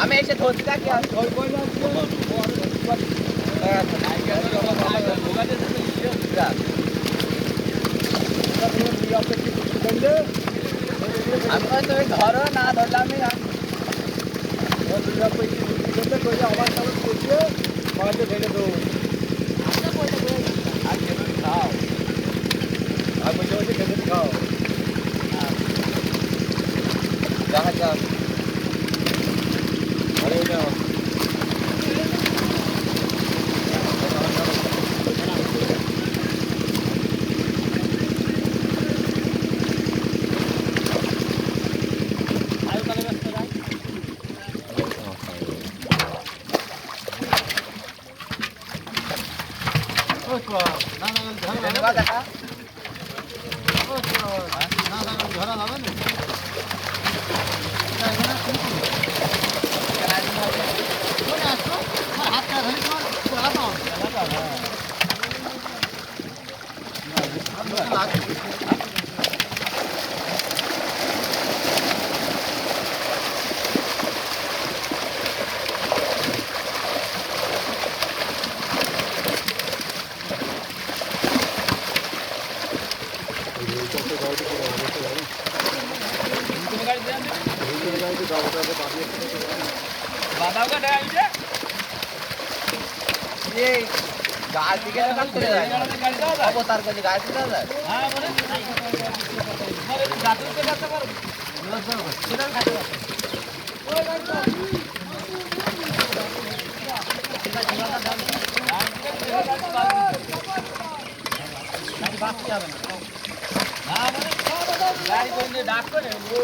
আমি এসে ধরছি নাকি আমি তুমি ধরো না ধরলাম খাও আর বসে বসে খেতে খাও দেখা যাক আরে না गाड़ी के अवतार को गाड़ी से जाए हां बोले मारे जादू के जाते पर किधर खाते ओए गाड़ी बात क्या बना हां बोले गाड़ी को ने डाक करे वो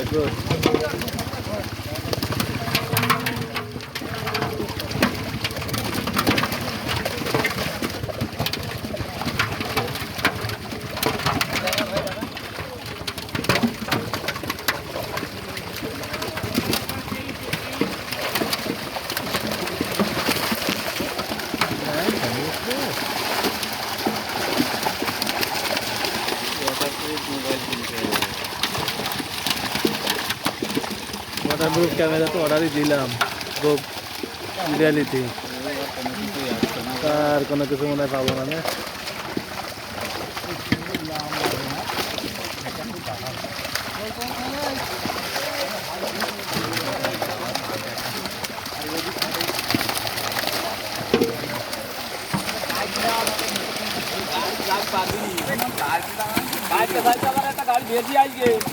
good. वाटरप्रूफ कैमरा तो ऑर्डर ही दिलाम खूब रियलिटी तार कोनो কিছু মনে পাবো না না गाड़ी के साथ हमारा गाड़ी भेजी आएगी